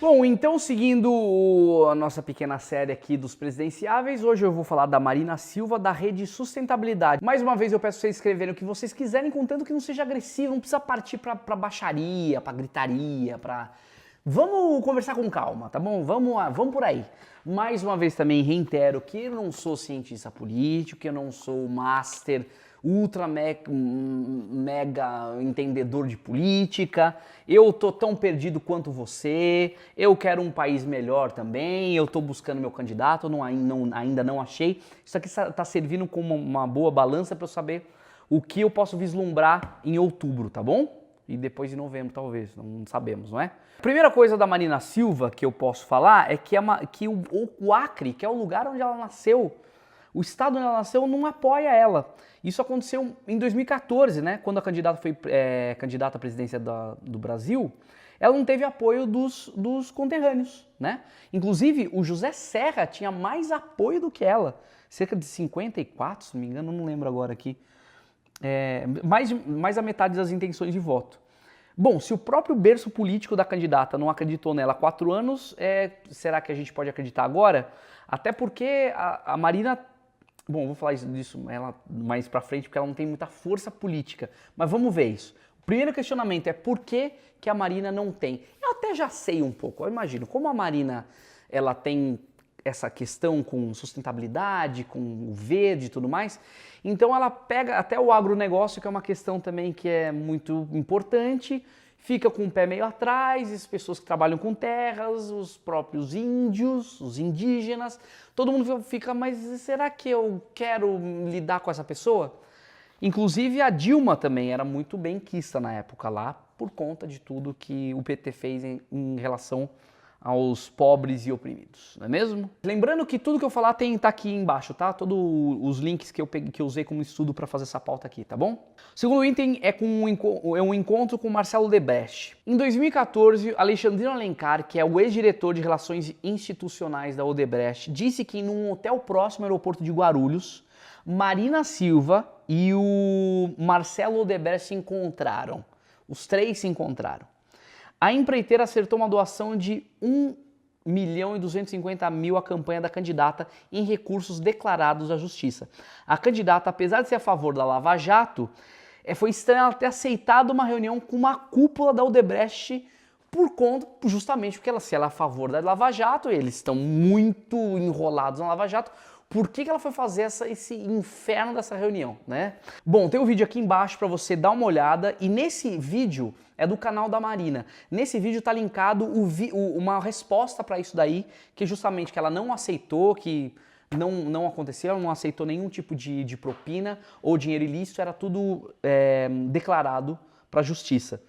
Bom, então seguindo a nossa pequena série aqui dos presidenciáveis, hoje eu vou falar da Marina Silva, da Rede Sustentabilidade. Mais uma vez eu peço vocês escreverem o que vocês quiserem, contanto que não seja agressivo, não precisa partir pra baixaria, pra gritaria, pra... Vamos conversar com calma, tá bom? Vamos lá, vamos por aí. Mais uma vez também reitero que eu não sou cientista político, que eu não sou master ultra mega entendedor de política, eu tô tão perdido quanto você, eu quero um país melhor também, eu tô buscando meu candidato, ainda não achei. Isso aqui tá servindo como uma boa balança para eu saber o que eu posso vislumbrar em outubro, tá bom? E depois em novembro talvez, não sabemos, não é? A primeira coisa da Marina Silva que eu posso falar é que o Acre, que é o lugar onde ela nasceu, o estado onde ela nasceu não apoia ela. Isso aconteceu em 2014, né? Quando a candidata foi candidata à presidência do Brasil, ela não teve apoio dos conterrâneos, né? Inclusive, o José Serra tinha mais apoio do que ela. Cerca de 54, se não me engano, não lembro agora aqui. Mais a metade das intenções de voto. Bom, se o próprio berço político da candidata não acreditou nela há 4 anos, será que a gente pode acreditar agora? Até porque a Marina... Bom, vou falar disso ela mais pra frente, porque ela não tem muita força política. Mas vamos ver isso. O primeiro questionamento é por que a Marina não tem? Eu até já sei um pouco. Eu imagino, como a Marina ela tem essa questão com sustentabilidade, com o verde e tudo mais, então ela pega até o agronegócio, que é uma questão também que é muito importante, fica com o pé meio atrás, as pessoas que trabalham com terras, os próprios índios, os indígenas, todo mundo fica, mas será que eu quero lidar com essa pessoa? Inclusive a Dilma também era muito benquista na época lá, por conta de tudo que o PT fez em relação aos pobres e oprimidos, não é mesmo? Lembrando que tudo que eu falar tá aqui embaixo, tá? Todos os links que eu usei como estudo para fazer essa pauta aqui, tá bom? O segundo item é um encontro com Marcelo Odebrecht. Em 2014, Alexandrino Alencar, que é o ex-diretor de Relações Institucionais da Odebrecht, disse que num hotel próximo ao aeroporto de Guarulhos, Marina Silva e o Marcelo Odebrecht se encontraram. Os três se encontraram. A empreiteira acertou uma doação de 1.250.000 à campanha da candidata em recursos declarados à Justiça. A candidata, apesar de ser a favor da Lava Jato, foi estranho ela ter aceitado uma reunião com uma cúpula da Odebrecht justamente porque se ela é a favor da Lava Jato, eles estão muito enrolados na Lava Jato, por que ela foi fazer esse inferno dessa reunião, né? Bom, tem um vídeo aqui embaixo para você dar uma olhada, e nesse vídeo é do canal da Marina. Nesse vídeo tá linkado uma resposta para isso daí, que justamente que ela não aceitou, que não aconteceu, ela não aceitou nenhum tipo de propina ou dinheiro ilícito, era tudo declarado para a justiça.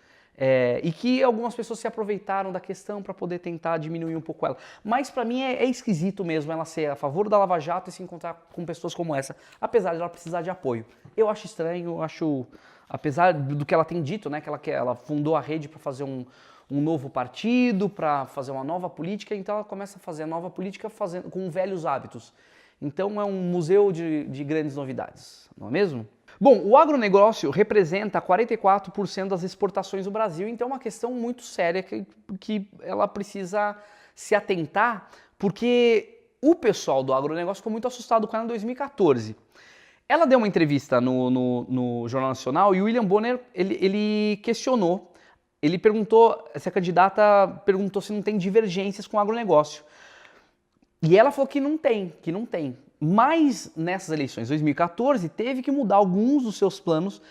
E que algumas pessoas se aproveitaram da questão para poder tentar diminuir um pouco ela. Mas para mim é esquisito mesmo ela ser a favor da Lava Jato e se encontrar com pessoas como essa, apesar de ela precisar de apoio. Eu acho estranho, eu acho, apesar do que ela tem dito, né, que ela fundou a rede para fazer um novo partido, para fazer uma nova política, então ela começa a fazer a nova política com velhos hábitos. Então é um museu de grandes novidades, não é mesmo? Bom, o agronegócio representa 44% das exportações do Brasil, então é uma questão muito séria que ela precisa se atentar, porque o pessoal do agronegócio ficou muito assustado com ela em 2014. Ela deu uma entrevista no Jornal Nacional e o William Bonner, ele questionou, ele perguntou, se a candidata perguntou se não tem divergências com o agronegócio. E ela falou que não tem. Mas nessas eleições de 2014 teve que mudar alguns dos seus planos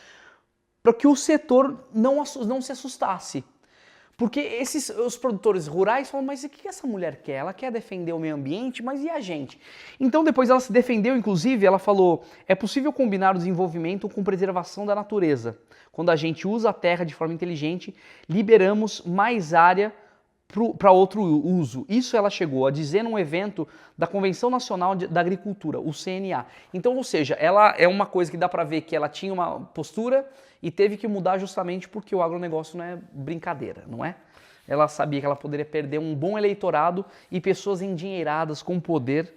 para que o setor não se assustasse. Porque os produtores rurais falam, mas o que essa mulher quer? Ela quer defender o meio ambiente, mas e a gente? Então depois ela se defendeu, inclusive, ela falou, é possível combinar o desenvolvimento com preservação da natureza. Quando a gente usa a terra de forma inteligente, liberamos mais área para outro uso. Isso ela chegou a dizer num evento da Convenção Nacional da Agricultura, o CNA. Então, ou seja, ela é uma coisa que dá para ver que ela tinha uma postura e teve que mudar justamente porque o agronegócio não é brincadeira, não é? Ela sabia que ela poderia perder um bom eleitorado e pessoas endinheiradas com poder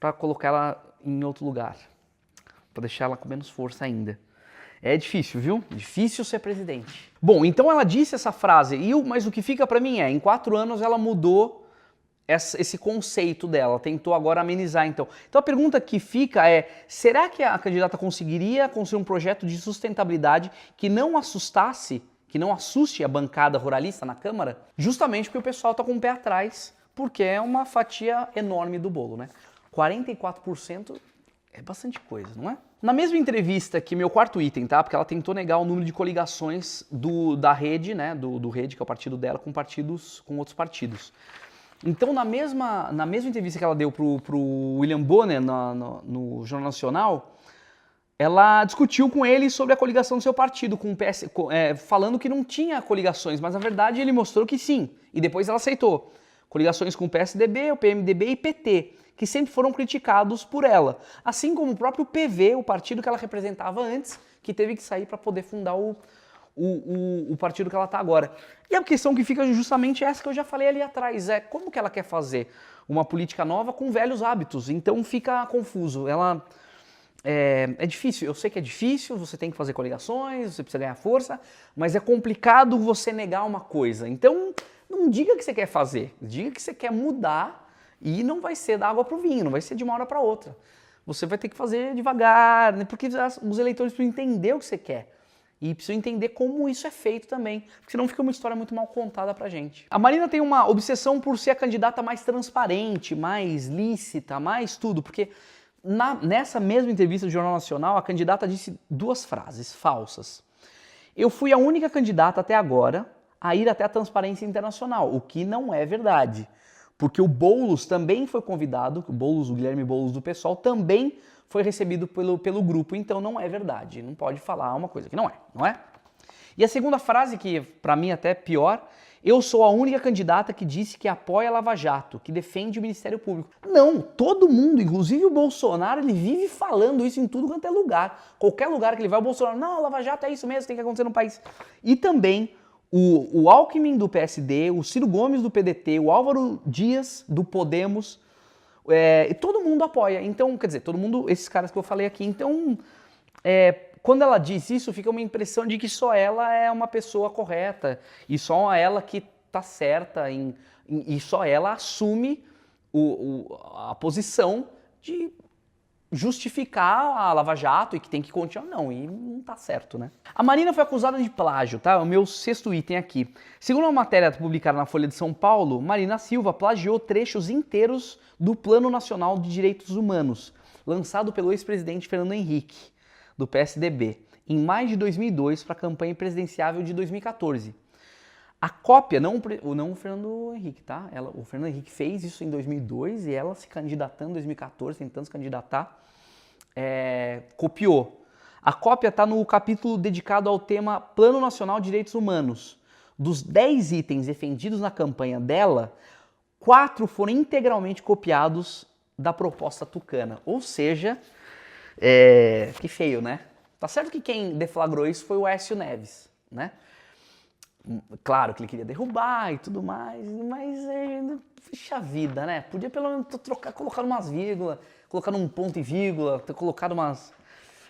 para colocar ela em outro lugar, para deixar ela com menos força ainda. É difícil, viu? Difícil ser presidente. Bom, então ela disse essa frase, mas o que fica pra mim em 4 anos ela mudou esse conceito dela, tentou agora amenizar então. Então a pergunta que fica é, será que a candidata conseguiria construir um projeto de sustentabilidade que não assustasse, que não assuste a bancada ruralista na Câmara? Justamente porque o pessoal tá com o pé atrás, porque é uma fatia enorme do bolo, né? 44% é bastante coisa, não é? Na mesma entrevista que meu quarto item, tá? Porque ela tentou negar o número de coligações da Rede, né? Do Rede, que é o partido dela, com outros partidos. Então, na mesma entrevista que ela deu pro William Bonner no Jornal Nacional, ela discutiu com ele sobre a coligação do seu partido, com o PS, falando que não tinha coligações, mas na verdade ele mostrou que sim, e depois ela aceitou. Coligações com o PSDB, o PMDB e PT, que sempre foram criticados por ela. Assim como o próprio PV, o partido que ela representava antes, que teve que sair para poder fundar o partido que ela está agora. E a questão que fica justamente essa que eu já falei ali atrás, é como que ela quer fazer uma política nova com velhos hábitos, então fica confuso. Ela é difícil, eu sei que é difícil, você tem que fazer coligações, você precisa ganhar força, mas é complicado você negar uma coisa. Então não diga que você quer fazer, diga que você quer mudar e não vai ser da água para o vinho, não vai ser de uma hora para outra. Você vai ter que fazer devagar, né, porque os eleitores precisam entender o que você quer. E precisam entender como isso é feito também, porque senão fica uma história muito mal contada pra gente. A Marina tem uma obsessão por ser a candidata mais transparente, mais lícita, mais tudo, porque nessa mesma entrevista do Jornal Nacional, a candidata disse 2 frases falsas. Eu fui a única candidata até agora a ir até a Transparência Internacional, o que não é verdade. Porque o Boulos também foi convidado, o Guilherme Boulos do PSOL também foi recebido pelo grupo, então não é verdade. Não pode falar uma coisa que não é? E a segunda frase, que pra mim até é pior, eu sou a única candidata que disse que apoia a Lava Jato, que defende o Ministério Público. Não, todo mundo, inclusive o Bolsonaro, ele vive falando isso em tudo quanto é lugar. Qualquer lugar que ele vai, o Bolsonaro, não, a Lava Jato é isso mesmo, tem que acontecer no país. E também o Alckmin do PSD, o Ciro Gomes do PDT, o Álvaro Dias do Podemos, e todo mundo apoia. Então, quer dizer, todo mundo, esses caras que eu falei aqui. Então, quando ela diz isso, fica uma impressão de que só ela é uma pessoa correta e só ela que tá certa e só ela assume a posição de justificar a Lava Jato e que tem que continuar. Não, e não tá certo, né? A Marina foi acusada de plágio, tá? O meu 6º item aqui. Segundo uma matéria publicada na Folha de São Paulo, Marina Silva plagiou trechos inteiros do Plano Nacional de Direitos Humanos, lançado pelo ex-presidente Fernando Henrique, do PSDB, em maio de 2002 para a campanha presidenciável de 2014. A cópia, não o Fernando Henrique, tá? O Fernando Henrique fez isso em 2002 e ela se candidatando em 2014, tentando se candidatar, copiou. A cópia está no capítulo dedicado ao tema Plano Nacional de Direitos Humanos. Dos 10 itens defendidos na campanha dela, 4 foram integralmente copiados da proposta tucana. Ou seja, que feio, né? Tá certo que quem deflagrou isso foi o Aécio Neves, né? Claro que ele queria derrubar e tudo mais, mas puxa vida, né? Podia pelo menos colocar umas vírgulas, colocar um ponto e vírgula, ter colocado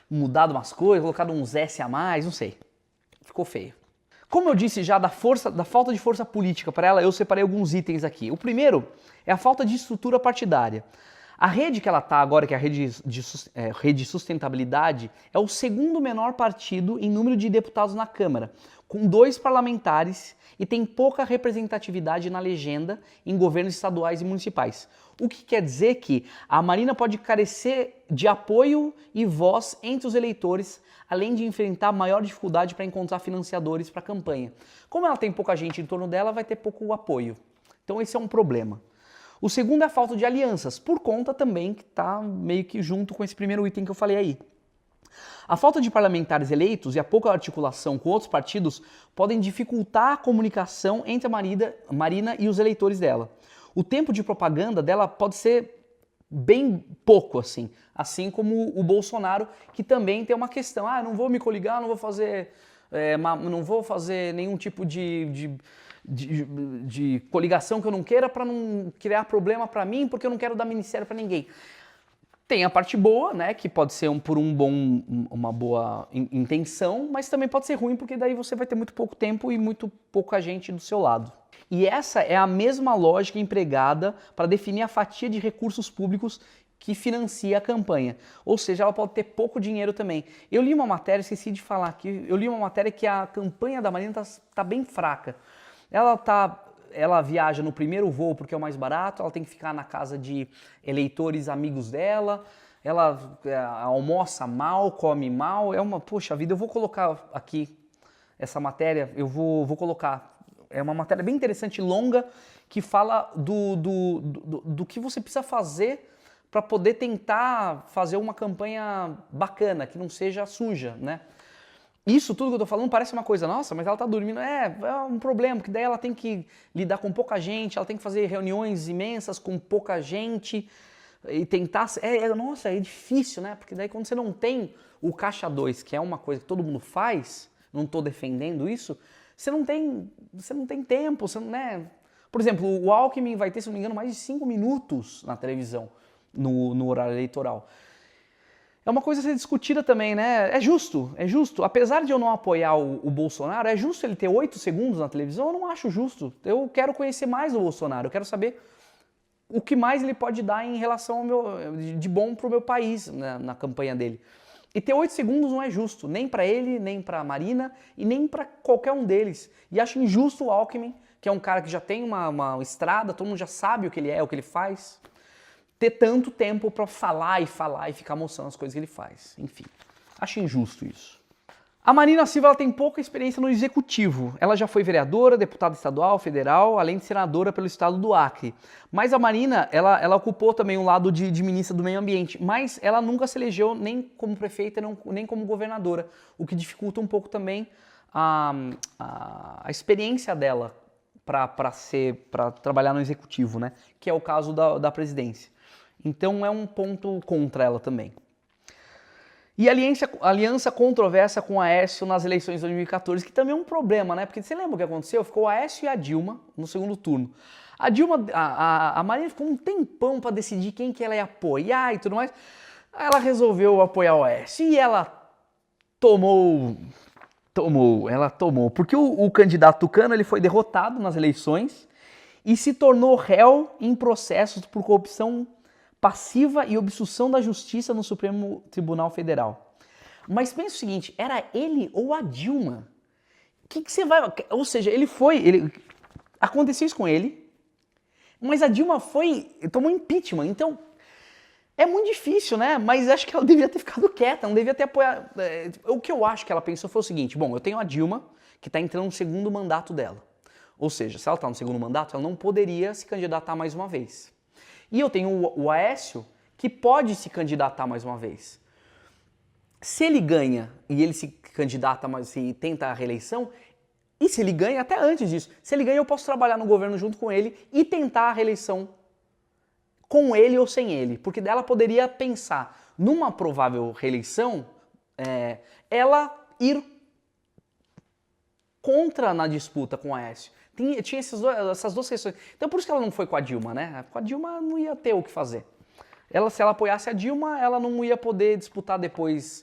mudado umas coisas, colocado uns S a mais, não sei. Ficou feio. Como eu disse já da falta de força política para ela, eu separei alguns itens aqui. O primeiro é a falta de estrutura partidária. A rede que ela está agora, que é a Rede de Sustentabilidade, é o 2º menor partido em número de deputados na Câmara, com 2 parlamentares e tem pouca representatividade na legenda em governos estaduais e municipais. O que quer dizer que a Marina pode carecer de apoio e voz entre os eleitores, além de enfrentar maior dificuldade para encontrar financiadores para a campanha. Como ela tem pouca gente em torno dela, vai ter pouco apoio. Então esse é um problema. O segundo é a falta de alianças, por conta também que está meio que junto com esse primeiro item que eu falei aí. A falta de parlamentares eleitos e a pouca articulação com outros partidos podem dificultar a comunicação entre a Marina e os eleitores dela. O tempo de propaganda dela pode ser bem pouco, assim como o Bolsonaro, que também tem uma questão, não vou me coligar, não vou fazer nenhum tipo de coligação que eu não queira para não criar problema para mim, porque eu não quero dar ministério para ninguém. Tem a parte boa, né, que pode ser uma boa intenção, mas também pode ser ruim, porque daí você vai ter muito pouco tempo e muito pouca gente do seu lado. E essa é a mesma lógica empregada para definir a fatia de recursos públicos que financia a campanha. Ou seja, ela pode ter pouco dinheiro também. Eu li uma matéria, esqueci de falar aqui, eu li uma matéria que a campanha da Marina tá bem fraca. Ela viaja no primeiro voo porque é o mais barato, ela tem que ficar na casa de eleitores amigos dela, ela almoça mal, come mal, poxa vida, eu vou colocar aqui essa matéria, eu vou colocar, é uma matéria bem interessante, longa, que fala do que você precisa fazer para poder tentar fazer uma campanha bacana, que não seja suja, né? Isso tudo que eu tô falando parece uma coisa, nossa, mas ela tá dormindo. É um problema, porque daí ela tem que lidar com pouca gente, ela tem que fazer reuniões imensas com pouca gente e tentar... Nossa, é difícil, né? Porque daí quando você não tem o caixa 2, que é uma coisa que todo mundo faz, não tô defendendo isso, você não tem tempo, você não, né? Por exemplo, o Alckmin vai ter, se não me engano, mais de 5 minutos na televisão, no horário eleitoral. É uma coisa a ser discutida também, né? É justo. Apesar de eu não apoiar o Bolsonaro, é justo ele ter 8 segundos na televisão? Eu não acho justo. Eu quero conhecer mais o Bolsonaro, eu quero saber o que mais ele pode dar em relação de bom pro meu país, né, na campanha dele. E ter 8 segundos não é justo, nem para ele, nem para a Marina e nem para qualquer um deles. E acho injusto o Alckmin, que é um cara que já tem uma estrada, todo mundo já sabe o que ele é, o que ele faz, ter tanto tempo para falar e ficar mostrando as coisas que ele faz. Enfim, acho injusto isso. A Marina Silva ela tem pouca experiência no executivo. Ela já foi vereadora, deputada estadual, federal, além de senadora pelo estado do Acre. Mas a Marina, ela ocupou também um lado de ministra do meio ambiente, mas ela nunca se elegeu nem como prefeita, nem como governadora, o que dificulta um pouco também a experiência dela para trabalhar no executivo, né? Que é o caso da presidência. Então é um ponto contra ela também. E a aliança controversa com o Aécio nas eleições de 2014, que também é um problema, né? Porque você lembra o que aconteceu? Ficou o Aécio e a Dilma no segundo turno. A Marina ficou um tempão para decidir quem que ela ia apoiar e tudo mais. Aí ela resolveu apoiar o Aécio e ela tomou, porque o candidato tucano ele foi derrotado nas eleições e se tornou réu em processos por corrupção passiva e obstrução da justiça no Supremo Tribunal Federal. Mas pensa o seguinte, era ele ou a Dilma? O que você vai... Ou seja, aconteceu isso com ele, mas a Dilma tomou impeachment, então é muito difícil, né? Mas acho que ela devia ter ficado quieta, não devia ter apoiado... O que eu acho que ela pensou foi o seguinte, bom, eu tenho a Dilma, que está entrando no segundo mandato dela. Ou seja, se ela está no segundo mandato, ela não poderia se candidatar mais uma vez. E eu tenho o Aécio, que pode se candidatar mais uma vez. Se ele ganha e ele se candidata, mas se tenta a reeleição, e se ele ganha, até antes disso, se ele ganha eu posso trabalhar no governo junto com ele e tentar a reeleição com ele ou sem ele. Porque dela poderia pensar numa provável reeleição, ela ir contra na disputa com o Aécio. Tinha essas duas questões. Então por isso que ela não foi com a Dilma, né? Com a Dilma não ia ter o que fazer. Se ela apoiasse a Dilma, ela não ia poder disputar depois.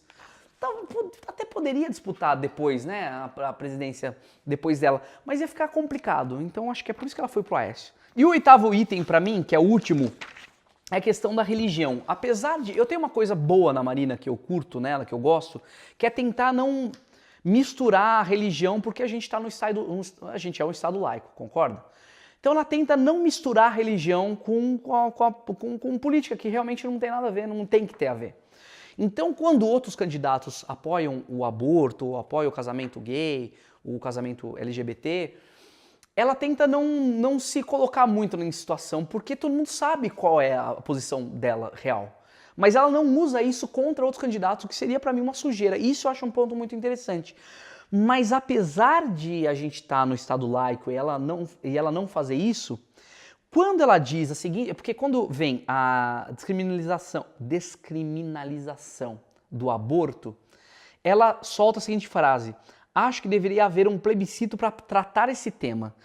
Então, até poderia disputar depois, né? A presidência depois dela. Mas ia ficar complicado. Então acho que é por isso que ela foi pro Aécio. E o 8º item pra mim, que é o último, é a questão da religião. Apesar de... Eu tenho uma coisa boa na Marina que eu curto nela, que eu gosto, que é tentar não misturar a religião, porque a gente está a gente é um estado laico, concorda? Então ela tenta não misturar a religião com política, que realmente não tem nada a ver, não tem que ter a ver. Então quando outros candidatos apoiam o aborto, ou apoiam o casamento gay, o casamento LGBT, ela tenta não se colocar muito em situação, porque todo mundo sabe qual é a posição dela real. Mas ela não usa isso contra outros candidatos, o que seria para mim uma sujeira. Isso eu acho um ponto muito interessante. Mas apesar de a gente estar no estado laico e ela não fazer isso, quando ela diz a seguinte... Porque quando vem a descriminalização do aborto, ela solta a seguinte frase: acho que deveria haver um plebiscito para tratar esse tema.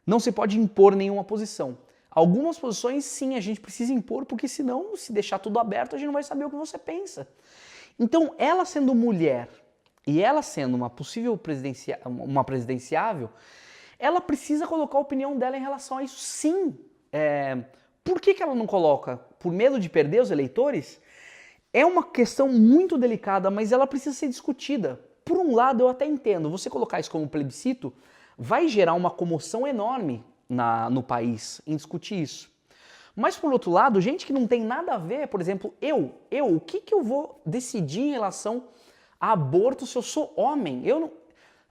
Não se pode impor nenhuma posição. Algumas posições, sim, a gente precisa impor, porque senão, se deixar tudo aberto, a gente não vai saber o que você pensa. Então, ela sendo mulher e ela sendo uma possível uma presidenciável, ela precisa colocar a opinião dela em relação a isso, sim. Por que ela não coloca? Por medo de perder os eleitores? É uma questão muito delicada, mas ela precisa ser discutida. Por um lado, eu até entendo, você colocar isso como plebiscito vai gerar uma comoção enorme no país em discutir isso. Mas por outro lado, gente que não tem nada a ver, por exemplo, o que eu vou decidir em relação a aborto se eu sou homem?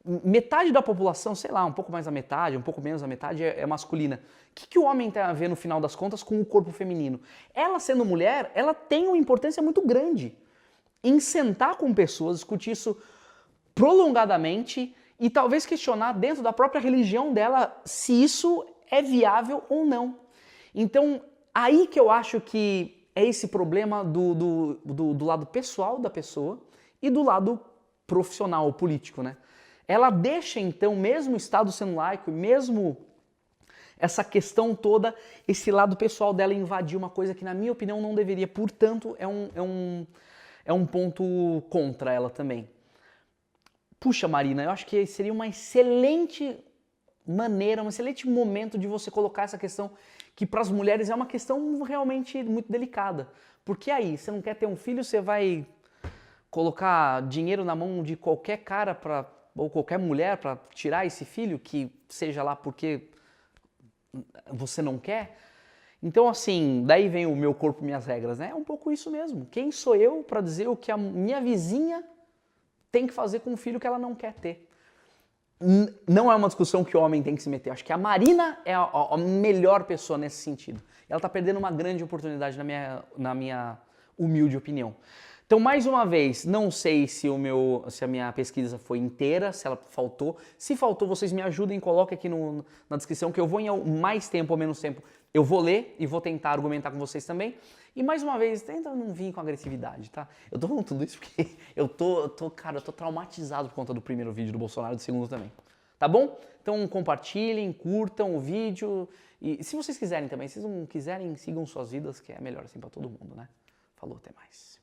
Metade da população, sei lá, um pouco mais da metade, um pouco menos da metade é masculina. O que o homem tem a ver no final das contas com o corpo feminino? Ela sendo mulher, ela tem uma importância muito grande em sentar com pessoas, discutir isso prolongadamente e talvez questionar dentro da própria religião dela se isso é viável ou não. Então, aí que eu acho que é esse problema do lado pessoal da pessoa e do lado profissional, político, né? Ela deixa, então, mesmo o Estado sendo laico, mesmo essa questão toda, esse lado pessoal dela invadir uma coisa que, na minha opinião, não deveria. Portanto, é um ponto contra ela também. Puxa, Marina, eu acho que seria uma excelente maneira, um excelente momento de você colocar essa questão que para as mulheres é uma questão realmente muito delicada. Porque aí, você não quer ter um filho, você vai colocar dinheiro na mão de qualquer cara ou qualquer mulher para tirar esse filho, que seja lá porque você não quer? Então, assim, daí vem o meu corpo, minhas regras, né? É um pouco isso mesmo. Quem sou eu para dizer o que a minha vizinha tem que fazer com o filho que ela não quer ter? Não é uma discussão que o homem tem que se meter. Acho que a Marina é a melhor pessoa nesse sentido. Ela está perdendo uma grande oportunidade na minha humilde opinião. Então, mais uma vez, não sei se a minha pesquisa foi inteira, se ela faltou. Se faltou, vocês me ajudem, coloquem aqui na descrição que eu vou em mais tempo ou menos tempo. Eu vou ler e vou tentar argumentar com vocês também. E mais uma vez, tenta não vir com agressividade, tá? Eu tô falando tudo isso porque cara, eu tô traumatizado por conta do primeiro vídeo do Bolsonaro e do segundo também. Tá bom? Então compartilhem, curtam o vídeo. E se vocês quiserem também, se vocês não quiserem, sigam suas vidas, que é melhor assim pra todo mundo, né? Falou, até mais.